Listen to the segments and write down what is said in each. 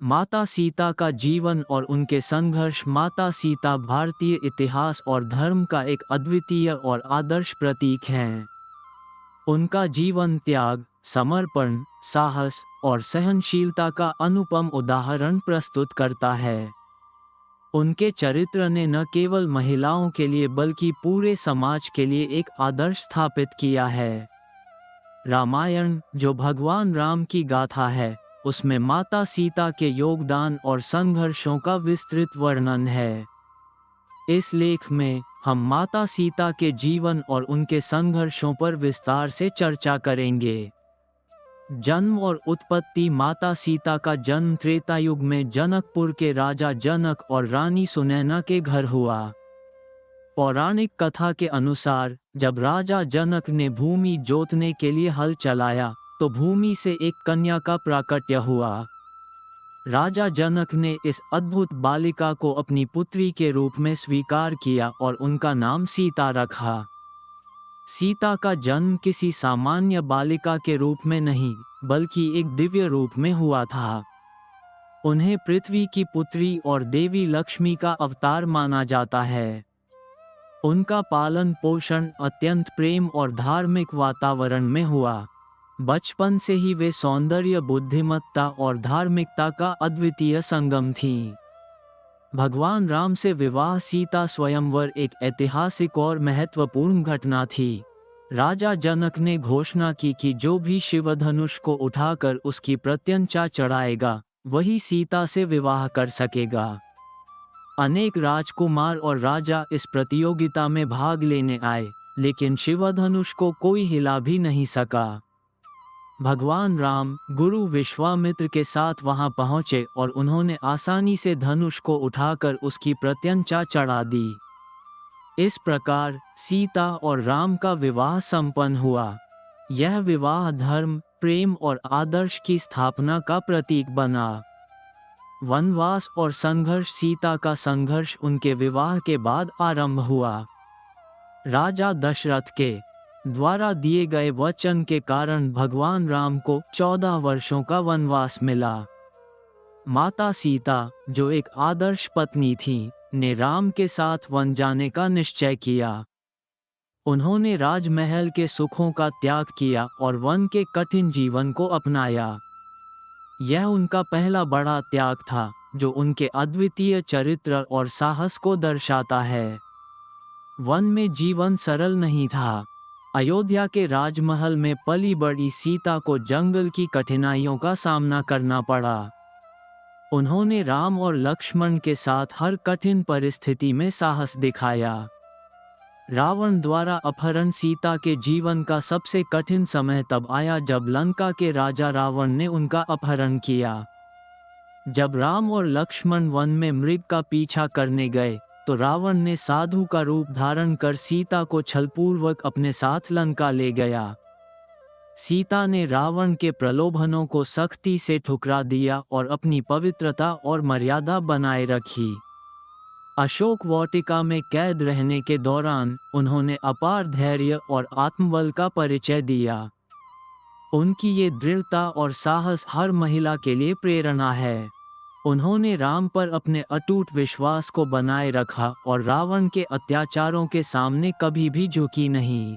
माता सीता का जीवन और उनके संघर्ष। माता सीता भारतीय इतिहास और धर्म का एक अद्वितीय और आदर्श प्रतीक हैं। उनका जीवन त्याग, समर्पण, साहस और सहनशीलता का अनुपम उदाहरण प्रस्तुत करता है। उनके चरित्र ने न केवल महिलाओं के लिए बल्कि पूरे समाज के लिए एक आदर्श स्थापित किया है। रामायण, जो भगवान राम की गाथा है, उसमें माता सीता के योगदान और संघर्षों का विस्तृत वर्णन है। इस लेख में हम माता सीता के जीवन और उनके संघर्षों पर विस्तार से चर्चा करेंगे। जन्म और उत्पत्ति। माता सीता का जन्म त्रेता युग में जनकपुर के राजा जनक और रानी सुनैना के घर हुआ। पौराणिक कथा के अनुसार जब राजा जनक ने भूमि जोतने के लिए हल चलाया तो भूमि से एक कन्या का प्राकट्य हुआ। राजा जनक ने इस अद्भुत बालिका को अपनी पुत्री के रूप में स्वीकार किया और उनका नाम सीता रखा। सीता का जन्म किसी सामान्य बालिका के रूप में नहीं बल्कि एक दिव्य रूप में हुआ था। उन्हें पृथ्वी की पुत्री और देवी लक्ष्मी का अवतार माना जाता है। उनका पालन पोषण अत्यंत प्रेम और धार्मिक वातावरण में हुआ। बचपन से ही वे सौंदर्य, बुद्धिमत्ता और धार्मिकता का अद्वितीय संगम थीं। भगवान राम से विवाह सीता स्वयंवर एक ऐतिहासिक और महत्वपूर्ण घटना थी। राजा जनक ने घोषणा की कि जो भी शिवधनुष को उठाकर उसकी प्रत्यंचा चढ़ाएगा वही सीता से विवाह कर सकेगा। अनेक राजकुमार और राजा इस प्रतियोगिता में भाग लेने आए, लेकिन शिवधनुष को कोई हिला भी नहीं सका। भगवान राम गुरु विश्वामित्र के साथ वहां पहुंचे और उन्होंने आसानी से धनुष को उठाकर उसकी प्रत्यंचा चढ़ा दी। इस प्रकार सीता और राम का विवाह संपन्न हुआ। यह विवाह धर्म, प्रेम और आदर्श की स्थापना का प्रतीक बना। वनवास और संघर्ष। सीता का संघर्ष उनके विवाह के बाद आरंभ हुआ। राजा दशरथ के द्वारा दिए गए वचन के कारण भगवान राम को 14 वर्षों का वनवास मिला। माता सीता, जो एक आदर्श पत्नी थी, ने राम के साथ वन जाने का निश्चय किया। उन्होंने राजमहल के सुखों का त्याग किया और वन के कठिन जीवन को अपनाया। यह उनका पहला बड़ा त्याग था, जो उनके अद्वितीय चरित्र और साहस को दर्शाता है। वन में जीवन सरल नहीं था। अयोध्या के राजमहल में पली बड़ी सीता को जंगल की कठिनाइयों का सामना करना पड़ा। उन्होंने राम और लक्ष्मण के साथ हर कठिन परिस्थिति में साहस दिखाया। रावण द्वारा अपहरण। सीता के जीवन का सबसे कठिन समय तब आया जब लंका के राजा रावण ने उनका अपहरण किया। जब राम और लक्ष्मण वन में मृग का पीछा करने गए तो रावण ने साधु का रूप धारण कर सीता को छलपूर्वक अपने साथ लंका ले गया। सीता ने रावण के प्रलोभनों को सख्ती से ठुकरा दिया और अपनी पवित्रता और मर्यादा बनाए रखी। अशोक वाटिका में कैद रहने के दौरान उन्होंने अपार धैर्य और आत्मबल का परिचय दिया। उनकी ये दृढ़ता और साहस हर महिला के लिए प्रेरणा है। उन्होंने राम पर अपने अटूट विश्वास को बनाए रखा और रावण के अत्याचारों के सामने कभी भी झुकी नहीं।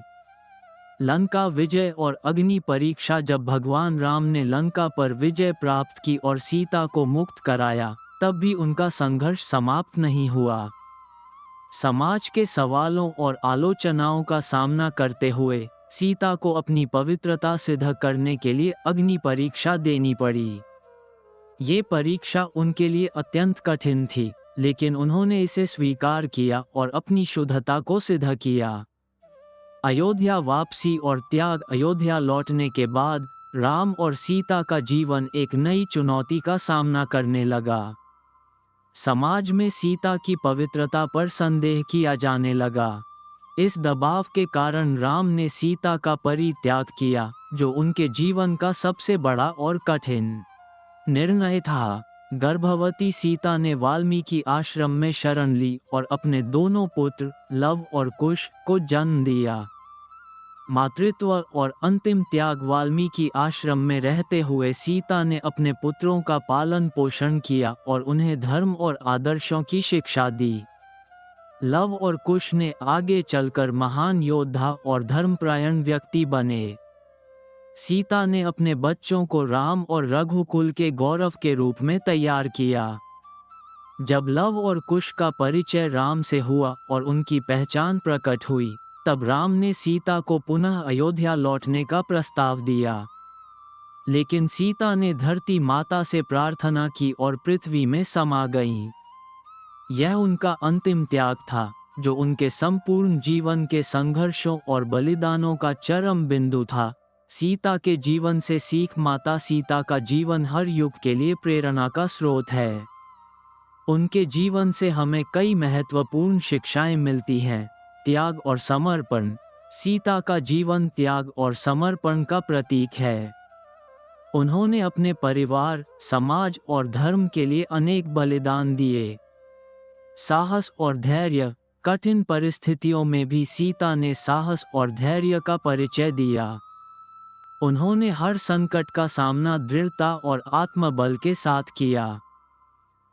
लंका विजय और अग्नि परीक्षा। जब भगवान राम ने लंका पर विजय प्राप्त की और सीता को मुक्त कराया, तब भी उनका संघर्ष समाप्त नहीं हुआ। समाज के सवालों और आलोचनाओं का सामना करते हुए सीता को अपनी पवित्रता सिद्ध करने के लिए अग्नि परीक्षा देनी पड़ी। ये परीक्षा उनके लिए अत्यंत कठिन थी, लेकिन उन्होंने इसे स्वीकार किया और अपनी शुद्धता को सिद्ध किया। अयोध्या वापसी और त्याग। अयोध्या लौटने के बाद राम और सीता का जीवन एक नई चुनौती का सामना करने लगा। समाज में सीता की पवित्रता पर संदेह किया जाने लगा। इस दबाव के कारण राम ने सीता का परित्याग किया, जो उनके जीवन का सबसे बड़ा और कठिन निर्णय था। गर्भवती सीता ने वाल्मीकि आश्रम में शरण ली और अपने दोनों पुत्र लव और कुश को जन्म दिया। मातृत्व और अंतिम त्याग। वाल्मीकि आश्रम में रहते हुए सीता ने अपने पुत्रों का पालन पोषण किया और उन्हें धर्म और आदर्शों की शिक्षा दी। लव और कुश ने आगे चलकर महान योद्धा और धर्मपरायण व्यक्ति बने। सीता ने अपने बच्चों को राम और रघुकुल के गौरव के रूप में तैयार किया। जब लव और कुश का परिचय राम से हुआ और उनकी पहचान प्रकट हुई, तब राम ने सीता को पुनः अयोध्या लौटने का प्रस्ताव दिया। लेकिन सीता ने धरती माता से प्रार्थना की और पृथ्वी में समा गईं। यह उनका अंतिम त्याग था, जो उनके संपूर्ण जीवन के संघर्षों और बलिदानों का चरम बिंदु था। सीता के जीवन से सीख। माता सीता का जीवन हर युग के लिए प्रेरणा का स्रोत है। उनके जीवन से हमें कई महत्वपूर्ण शिक्षाएं मिलती हैं। त्याग और समर्पण। सीता का जीवन त्याग और समर्पण का प्रतीक है। उन्होंने अपने परिवार, समाज और धर्म के लिए अनेक बलिदान दिए। साहस और धैर्य। कठिन परिस्थितियों में भी सीता ने साहस और धैर्य का परिचय दिया। उन्होंने हर संकट का सामना दृढ़ता और आत्मबल के साथ किया।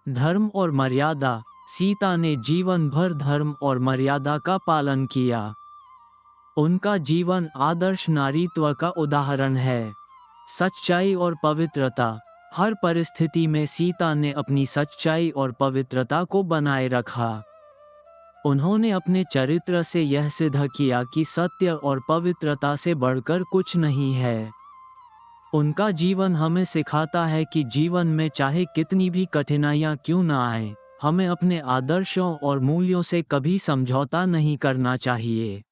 धर्म और मर्यादा। सीता ने जीवन भर धर्म और मर्यादा का पालन किया। उनका जीवन आदर्श नारीत्व का उदाहरण है। सच्चाई और पवित्रता। हर परिस्थिति में सीता ने अपनी सच्चाई और पवित्रता को बनाए रखा। उन्होंने अपने चरित्र से यह सिद्ध किया कि सत्य और पवित्रता से बढ़कर कुछ नहीं है। उनका जीवन हमें सिखाता है कि जीवन में चाहे कितनी भी कठिनाइयां क्यों न आए, हमें अपने आदर्शों और मूल्यों से कभी समझौता नहीं करना चाहिए।